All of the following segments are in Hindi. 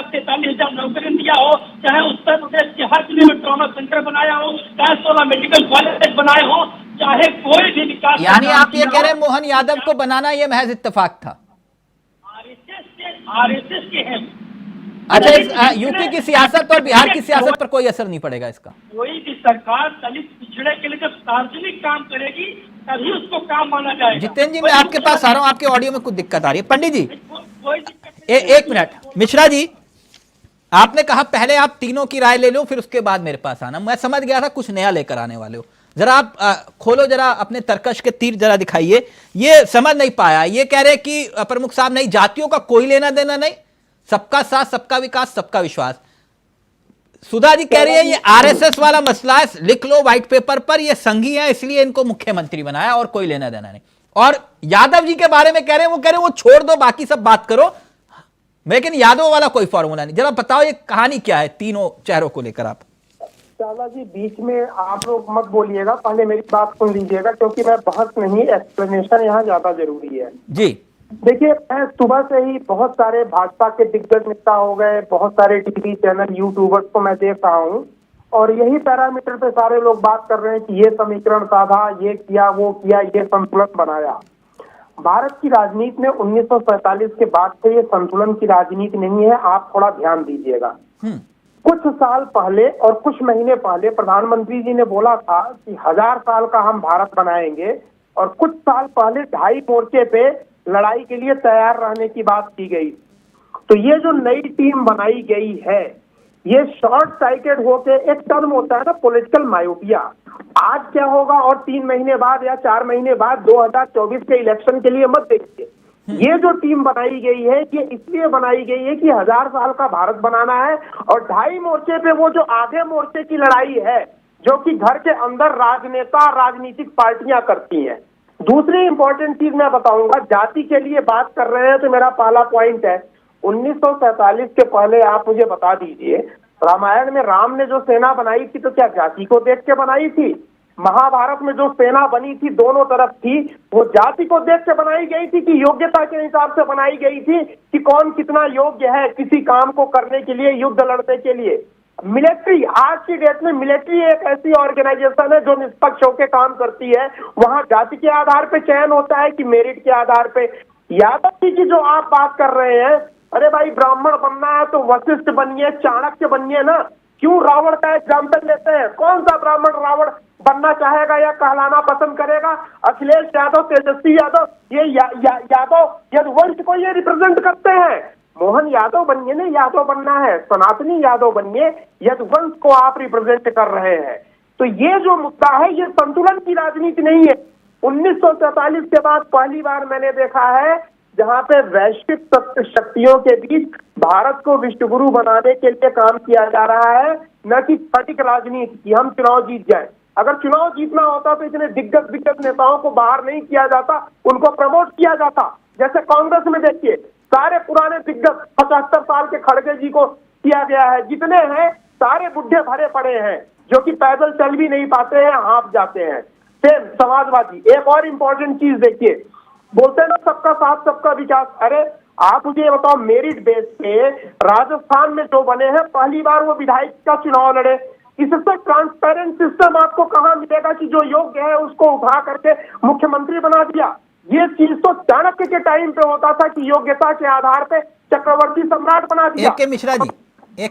1,43,000 नौकरी दिया हो, चाहे उत्तर प्रदेश के हर जिले में ट्रॉमा सेंटर बनाया हो, चाहे 16 मेडिकल कॉलेज बनाए हो, चाहे कोई भी विकास। यानी आप ये कह रहे हैं मोहन यादव को बनाना ये महज इत्तेफाक था? आरएसएस के हैं। अच्छा, यूपी की सियासत और बिहार की सियासत पर कोई असर नहीं पड़ेगा इसका? कोई भी सरकार दलित पिछड़े के लिए जब सार्वजनिक काम करेगी तभी उसको काम माना जाएगा। जितेंद्र जी, मैं आपके पास आ रहा हूं, आपके ऑडियो में कुछ दिक्कत आ रही है। पंडित जी एक मिनट। मिश्रा जी, आपने कहा पहले आप तीनों की राय ले लो फिर उसके बाद मेरे पास आना। मैं समझ गया था कुछ नया लेकर आने वाले हो। जरा आप खोलो, जरा अपने तर्कश के तीर जरा दिखाइए। ये समझ नहीं पाया। ये कह रहे कि प्रमुख साहब नहीं, जातियों का कोई लेना देना नहीं, सबका साथ, सबका विकास, सबका विश्वास। सुधा जी कह रही है ये आरएसएस वाला मसला है, लिख लो व्हाइट पेपर पर, ये संघी है इसलिए इनको मुख्यमंत्री बनाया और कोई लेना देना नहीं। और यादव जी के बारे में कह रहे हैं, वो कह रहे हैं वो छोड़ दो, बाकी सब बात करो, लेकिन यादव वाला कोई फॉर्मूला नहीं। जरा बताओ ये कहानी क्या है तीनों चेहरों को लेकर? आप चावला जी बीच में आप लोग मत बोलिएगा, पहले मेरी बात सुन लीजिएगा, क्योंकि मैं बहस नहीं, एक्सप्लेनेशन यहाँ ज्यादा जरूरी है जी। देखिए, मैं सुबह से ही बहुत सारे भाजपा के दिग्गज नेता हो गए, बहुत सारे टीवी चैनल यूट्यूबर्स को मैं देख रहा हूँ, और यही पैरामीटर पे सारे लोग बात कर रहे हैं कि ये समीकरण साधा, ये किया, वो किया, ये संतुलन बनाया। भारत की राजनीति में 1947 के बाद से ये संतुलन की राजनीति नहीं है, आप थोड़ा ध्यान दीजिएगा। कुछ साल पहले और कुछ महीने पहले प्रधानमंत्री जी ने बोला था कि 1000 साल का हम भारत बनाएंगे, और कुछ साल पहले 2.5 मोर्चे पे लड़ाई के लिए तैयार रहने की बात की गई। तो ये जो नई टीम बनाई गई है, ये शॉर्ट साइटेड होके, एक टर्म होता है ना पॉलिटिकल मायोपिया, आज क्या होगा और 3 महीने बाद या 4 महीने बाद 2024 के इलेक्शन के लिए मत देखिए। ये जो टीम बनाई गई है, ये इसलिए बनाई गई है कि 1000 साल का भारत बनाना है, और 2.5 मोर्चे पे वो जो आधे मोर्चे की लड़ाई है, जो कि घर के अंदर राजनेता, राजनीतिक पार्टियां करती हैं। दूसरी इंपॉर्टेंट चीज मैं बताऊंगा, जाति के लिए बात कर रहे हैं तो मेरा पहला पॉइंट है, 1947 के पहले आप मुझे बता दीजिए, रामायण में राम ने जो सेना बनाई थी तो क्या जाति को देख के बनाई थी? महाभारत में जो सेना बनी थी दोनों तरफ थी, वो जाति को देख के बनाई गई थी कि योग्यता के हिसाब से बनाई गई थी कि कौन कितना योग्य है किसी काम को करने के लिए, युद्ध लड़ने के लिए? मिलिट्री, आज की डेट में मिलिट्री एक ऐसी ऑर्गेनाइजेशन है जो निष्पक्ष होकर काम करती है। वहां जाति के आधार पे चयन होता है कि मेरिट के आधार पे? यादव जी की जो आप बात कर रहे हैं, अरे भाई ब्राह्मण बनना है तो वशिष्ठ बनिए, चाणक्य बनिए ना, क्यों रावण का एग्जाम्पल लेते हैं? कौन सा ब्राह्मण रावण बनना चाहेगा या कहलाना पसंद करेगा? अखिलेश यादव, तेजस्वी यादव, ये यादव यदुवंश को ये रिप्रेजेंट करते हैं। मोहन यादव बनिए ना, यादव बनना है, सनातनी यादव बनिए, यदुवंश को आप रिप्रेजेंट कर रहे हैं। तो ये जो मुद्दा है, ये संतुलन की राजनीति नहीं है। 1947 के बाद पहली बार मैंने देखा है जहां पे वैश्विक शक्तियों के बीच भारत को विश्वगुरु बनाने के लिए काम किया जा रहा है, न कि फटिक राजनीति की हम चुनाव जीत जाए। अगर चुनाव जीतना होता तो इतने दिग्गज नेताओं को बाहर नहीं किया जाता, उनको प्रमोट किया जाता। जैसे कांग्रेस में देखिए, सारे पुराने दिग्गज 75 साल के खड़गे जी को किया गया है, जितने हैं सारे बुढ़े भरे पड़े हैं जो कि पैदल चल भी नहीं पाते हैं, हाँफ जाते हैं। सेम समाजवादी। एक और इम्पोर्टेंट चीज देखिए, बोलते हैं ना सबका साथ सबका विकास। अरे आप मुझे ये बताओ, मेरिट बेस पे राजस्थान में जो बने हैं, पहली बार वो विधायक का चुनाव लड़े। इससे ट्रांसपेरेंट सिस्टम आपको कहाँ मिलेगा कि जो योग्य है उसको उठा करके मुख्यमंत्री बना दिया? ये चीज तो चाणक्य के टाइम पे होता था कि योग्यता के आधार पे चक्रवर्ती सम्राट बना दिया। एक मिश्रा जी,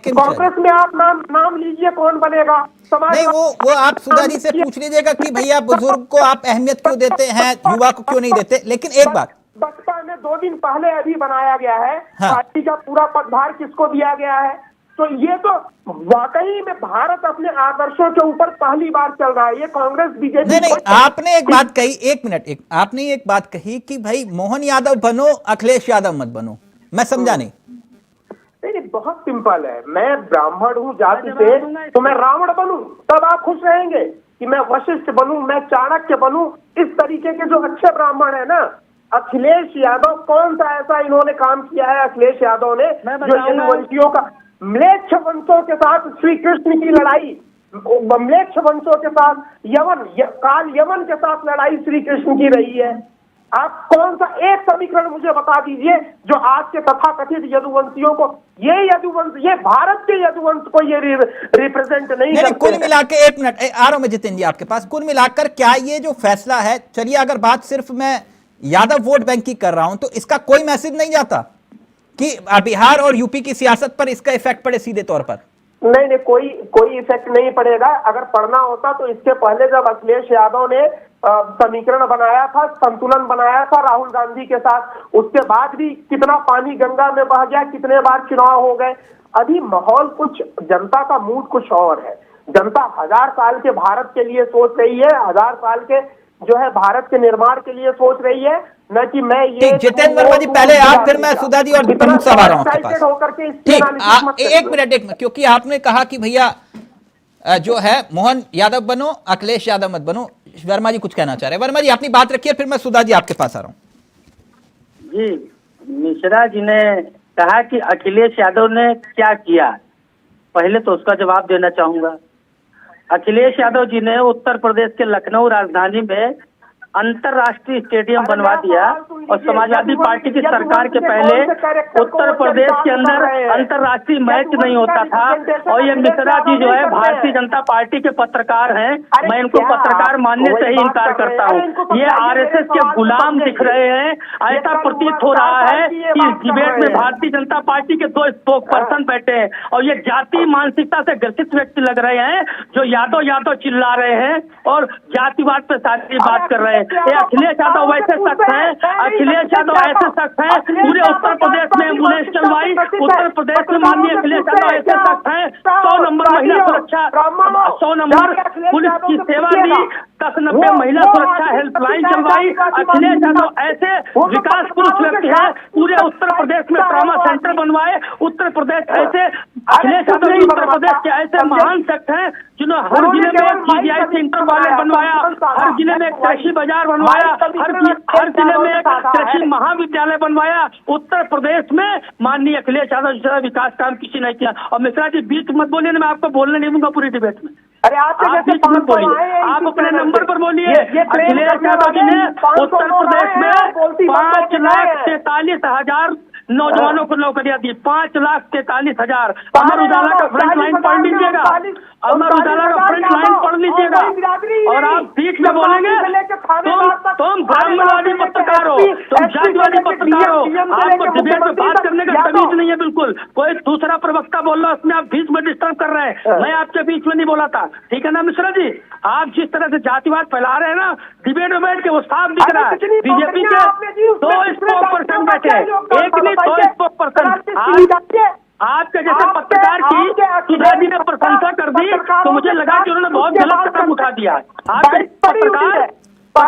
कांग्रेस में आप नाम लीजिए, कौन बनेगा? नहीं, वो आप सुधा जी से पूछ लीजिएगा कि भैया बुजुर्ग को आप अहमियत क्यों देते हैं, युवा को क्यों नहीं देते। लेकिन एक बात, बसपा में 2 दिन पहले अभी बनाया गया है, पार्टी का पूरा पदभार किसको दिया गया है? तो ये तो वाकई में भारत अपने आदर्शों के ऊपर पहली बार चल रहा है। ये कांग्रेस बीजेपी नहीं, आपने एक बात कही, एक मिनट, आपने एक बात कही कि भाई मोहन यादव बनो, अखिलेश यादव मत बनो। मैं समझा नहीं। बहुत सिंपल है, मैं ब्राह्मण हूँ जाति से, तो मैं रावण बनूं तब आप खुश रहेंगे? कि मैं वशिष्ठ बनूं, मैं चाणक्य बनूं? इस तरीके के जो अच्छे ब्राह्मण है ना, अखिलेश यादव, कौन सा ऐसा इन्होंने काम किया है अखिलेश यादव ने जो इन वंशियों का, म्लेच्छ वंशों के साथ श्री कृष्ण की लड़ाई, म्लेच्छ वंशों के साथ यमन, काल यमन के साथ लड़ाई श्री कृष्ण की रही है। आप कौन सा एक समीकरण मुझे बता दीजिए जो आज के तथाकथित यदुवंशियों को, ये भारत के यदुवंश को ये रिप्रेजेंट नहीं करते। कुल मिला के, एक मिनट आ रहा हूं मैं जितेंद्र जी आपके पास, कुल मिलाकर क्या ये जो फैसला है, चलिए अगर बात सिर्फ मैं यादव वोट बैंक की कर रहा हूं तो इसका कोई मैसेज नहीं जाता कि बिहार और यूपी की सियासत पर इसका इफेक्ट पड़े सीधे तौर पर? नहीं, कोई इफेक्ट नहीं पड़ेगा। अगर पढ़ना होता तो इसके पहले जब अखिलेश यादव ने समीकरण बनाया था, संतुलन बनाया था राहुल गांधी के साथ, उसके बाद भी कितना पानी गंगा में बह गया, कितने बार चुनाव हो गए। अभी माहौल कुछ, जनता का मूड कुछ और है। जनता 1000 साल के भारत के लिए सोच रही है, 1000 साल के जो है भारत के निर्माण के लिए सोच रही है, न कि मैं ये। जितेंद्र वर्मा जी पहले आप, फिर मैं सुधा जी और प्रमुख साहब आ रहा हूं आपके पास। ठीक, एक मिनट, क्योंकि आपने कहा कि भैया जो है मोहन यादव बनो, अखिलेश यादव मत बनो। वर्मा जी कुछ कहना चाह रहे हैं। वर्मा जी अपनी बात रखिए, फिर मैं सुधा जी आपके पास आ रहा हूं। जी, मिश्रा जी ने कहा कि अखिलेश यादव ने क्या किया, पहले तो उसका जवाब देना चाहूंगा। अखिलेश यादव जी ने उत्तर प्रदेश के लखनऊ राजधानी में अंतरराष्ट्रीय स्टेडियम बनवा दिया और समाजवादी पार्टी की सरकार के पहले उत्तर प्रदेश के अंदर अंतरराष्ट्रीय मैच नहीं होता था। और ये मिश्रा जी जो है भारतीय जनता पार्टी के पत्रकार हैं, मैं इनको पत्रकार मानने से ही इनकार करता हूँ। ये आरएसएस के गुलाम दिख रहे हैं। ऐसा प्रतीत हो रहा है कि इस डिबेट में भारतीय जनता पार्टी के 2 स्पोक पर्सन बैठे हैं और ये जातीय मानसिकता से ग्रसित व्यक्ति लग रहे हैं जो यादव यादव चिल्ला रहे हैं और जातिवाद पे सारी बात कर रहे हैं। ये अखिलेश यादव वैसे शख्स हैं, अखिलेश यादव ऐसे शख्स हैं, पूरे उत्तर प्रदेश में एम्बुलेंस चलवाई, उत्तर प्रदेश में माननीय अखिलेश यादव ऐसे शख्स हैं, 100 नंबर महिला सुरक्षा, 100 नंबर पुलिस की सेवा दी, 1090 महिला सुरक्षा हेल्पलाइन चलवाई। अखिलेश यादव ऐसे विकास पुरुष व्यक्ति है, पूरे उत्तर प्रदेश में ट्रॉमा सेंटर बनवाए। उत्तर प्रदेश ऐसे, अखिलेश यादव जी उत्तर प्रदेश के ऐसे महान शख्स हैं जिन्होंने हर जिले में सीबीआई सेंटर वाले बनवाया, हर जिले में कृषि बाजार बनवाया, हर जिले में कृषि महाविद्यालय बनवाया। उत्तर प्रदेश में माननीय अखिलेश यादव जैसा विकास काम किसी ने किया। और मिश्रा जी बीच मत बोलिए, मैं आपको बोलने नहीं दूंगा पूरी डिबेट में। अरे आप बीच मत बोलिए, आप अपने नंबर पर बोलिए। अखिलेश यादव जी ने उत्तर प्रदेश में 5,43,000 नौजवानों को नौकरियां दी, 5,43,000। अमर उजाला का फ्रंट लाइन पढ़ लीजिएगा, अमर उजाला का फ्रंट लाइन पढ़ लीजिएगा। और आप बीच में बोलेंगे तुम ब्राह्मणवादी पत्रकार हो, तुम जातिवादी पत्रकार हो, आपको डिबेट में बात करने का तमीज नहीं है बिल्कुल। कोई दूसरा प्रवक्ता बोल रहा है, उसमें आप बीच में डिस्टर्ब कर रहे हैं। मैं आपके बीच में नहीं बोला था, ठीक है ना मिश्रा जी? आप जिस तरह से जातिवाद फैला रहे हैं ना डिबेट में बैठ के, वो साफ दिख रहा है। बीजेपी के 2 स्पोक पर्सन बैठे, एक नहीं 2 स्पोक पर्सन। आपके जैसे पत्रकार की सुधा जी ने प्रशंसा कर दी तो मुझे लगा कि उन्होंने बहुत गलत कदम उठा दिया। आपके पत्रकार एक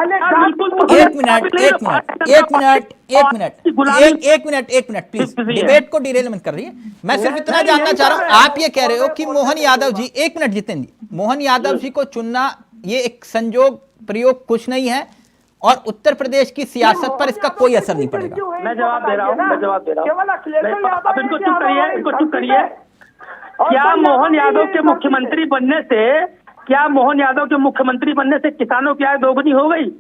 मिनट प्लीज, डिबेट को डिरेल मत कर रही है। मैं सिर्फ इतना जानना चाह रहा हूं, आप ये कह रहे हो कि मोहन यादव जी, एक मिनट जितेंद्र जी, मोहन यादव जी को चुनना ये एक संयोग प्रयोग कुछ नहीं है और उत्तर प्रदेश की सियासत पर इसका कोई असर नहीं पड़ेगा। मैं जवाब दे रहा हूँ, अब इनको चुप करिए, इनको चुप करिए। क्या मोहन यादव के मुख्यमंत्री बनने से, क्या मोहन यादव के मुख्यमंत्री बनने से किसानों की आय दोगुनी हो गई?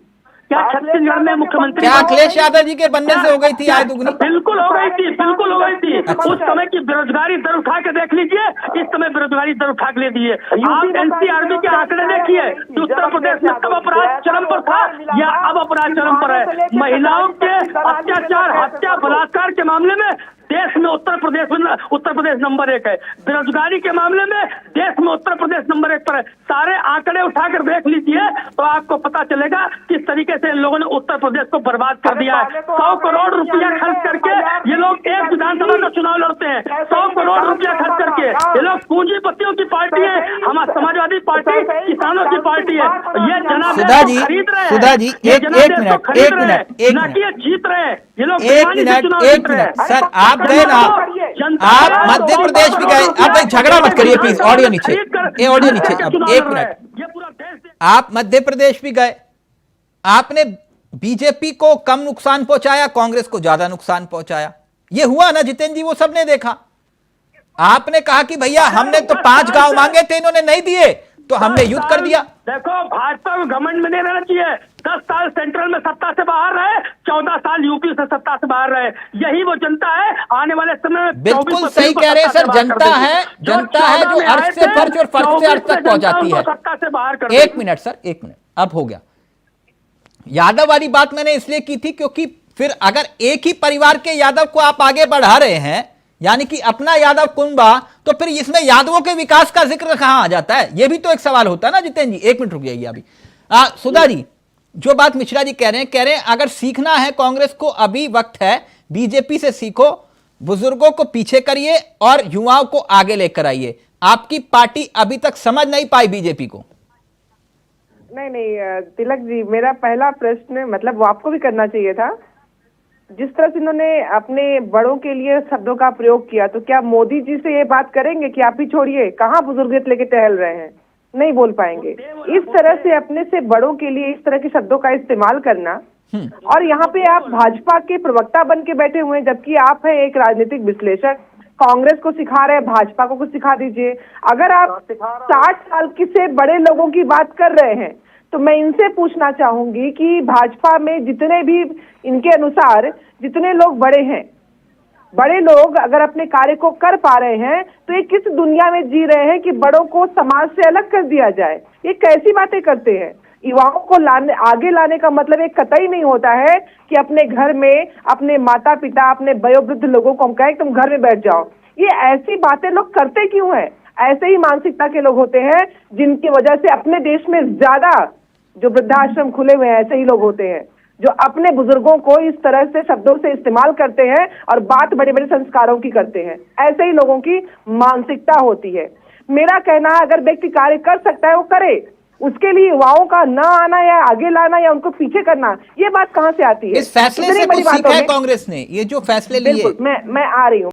क्या छत्तीसगढ़ में मुख्यमंत्री, क्या अखिलेश यादव जी के बनने से हो गई थी आय दुगनी? बिल्कुल हो गई थी, बिल्कुल हो गई थी। उस समय की बेरोजगारी दर उठा के देख लीजिए, इस समय बेरोजगारी दर उठा के ले दीजिए। आप एनसीआरबी के आंकड़े देखिए कि उत्तर प्रदेश में कब अपराध चरम पर था या अब अपराध चरम पर है। महिलाओं के अत्याचार, हत्या, बलात्कार के मामले में देश में उत्तर प्रदेश नंबर 1 है। बेरोजगारी के मामले में देश में उत्तर प्रदेश नंबर 1 पर है। सारे आंकड़े उठाकर देख लीजिए तो आपको पता चलेगा किस तरीके से इन लोगों ने उत्तर प्रदेश को बर्बाद कर दिया है। 100 करोड़ रुपया खर्च करके ये लोग एक विधानसभा का चुनाव लड़ते हैं। 100 करोड़ रुपया खर्च करके ये लोग पूंजीपतियों की पार्टी है, हमारी समाजवादी पार्टी किसानों की पार्टी है। ये जनादेश खरीद रहे हैं, सुधा जी एक मिनट जीत रहे हैं ये लोग। एक मिनट सर, आप गए ना, आप मध्य प्रदेश भी गए। आप झगड़ा मत करिए प्लीज, ऑडियो नीचे, ये ऑडियो नीचे। अब एक मिनट, आप मध्य प्रदेश भी गए, आपने बीजेपी को कम नुकसान पहुंचाया, कांग्रेस को ज्यादा नुकसान पहुंचाया। ये हुआ ना जितेंद्र जी, वो सबने देखा। आपने कहा कि भैया हमने तो 5 गांव मांगे थे, इन्होंने नहीं दिए, तो हमने युद्ध कर दिया। देखो, भाजपा में घमंड में नहीं रहना चाहिए। 10 साल सेंट्रल में सत्ता से बाहर रहे, 14 साल यूपी से सत्ता से बाहर रहे, यही वो जनता है। आने वाले समय में बिल्कुल सही कह रहे हैं सर, जनता है जो अर्थ से फर्ज और फर्ज से अर्थ तक पहुंचाती है। सत्ता से बाहर कर एक मिनट सर, एक मिनट, अब हो गया। यादव वाली बात मैंने इसलिए की थी क्योंकि फिर अगर एक ही परिवार के यादव को आप आगे बढ़ा रहे हैं, यानी कि अपना यादव कुंबा, तो फिर इसमें यादवों के विकास का जिक्र कहां आ जाता है? यह भी तो एक सवाल होता है ना जितेंद्र जी। एक मिनट रुक जाइए अभी। सुधा जी, जो बात मिश्रा जी कह रहे हैं अगर सीखना है कांग्रेस को, अभी वक्त है, बीजेपी से सीखो, बुजुर्गों को पीछे करिए और युवाओं को आगे लेकर आइए। आपकी पार्टी अभी तक समझ नहीं पाई बीजेपी को। नहीं तिलक जी, मेरा पहला प्रश्न मतलब वो आपको भी करना चाहिए था। जिस तरह से इन्होंने अपने बड़ों के लिए शब्दों का प्रयोग किया, तो क्या मोदी जी से ये बात करेंगे कि आप ही छोड़िए, कहाँ बुजुर्ग लेके टहल रहे हैं? नहीं बोल पाएंगे। इस तरह से अपने से बड़ों के लिए इस तरह के शब्दों का इस्तेमाल करना, और यहाँ पे आप भाजपा के प्रवक्ता बन के बैठे हुए हैं, जबकि आप हैं एक राजनीतिक विश्लेषक। कांग्रेस को सिखा रहे हैं, भाजपा को कुछ सिखा दीजिए। अगर आप 60 साल की से बड़े लोगों की बात कर रहे हैं, तो मैं इनसे पूछना चाहूंगी कि भाजपा में जितने भी इनके अनुसार जितने लोग बड़े हैं, बड़े लोग अगर अपने कार्य को कर पा रहे हैं, तो ये किस दुनिया में जी रहे हैं कि बड़ों को समाज से अलग कर दिया जाए? ये कैसी बातें करते हैं? युवाओं को आगे लाने का मतलब एक कतई नहीं होता है कि अपने घर में अपने माता पिता, अपने वयोवृद्ध लोगों को हम कहें तुम घर में बैठ जाओ। ये ऐसी बातें लोग करते क्यों हैं? ऐसे ही मानसिकता के लोग होते हैं जिनकी वजह से अपने देश में ज्यादा जो वृद्धाश्रम खुले हुए हैं, ऐसे ही लोग होते हैं जो अपने बुजुर्गों को इस तरह से शब्दों से इस्तेमाल करते हैं और बात बड़े बड़े संस्कारों की करते हैं। ऐसे ही लोगों की मानसिकता होती है। मेरा कहना है अगर व्यक्ति कार्य कर सकता है वो करे, उसके लिए युवाओं का न आना या आगे लाना या उनको पीछे करना, ये बात कहाँ से आती है? इस फैसले से कुछ सीखा है कांग्रेस ने? ये जो फैसले लिए, बिल्कुल मैं आ रही हूँ।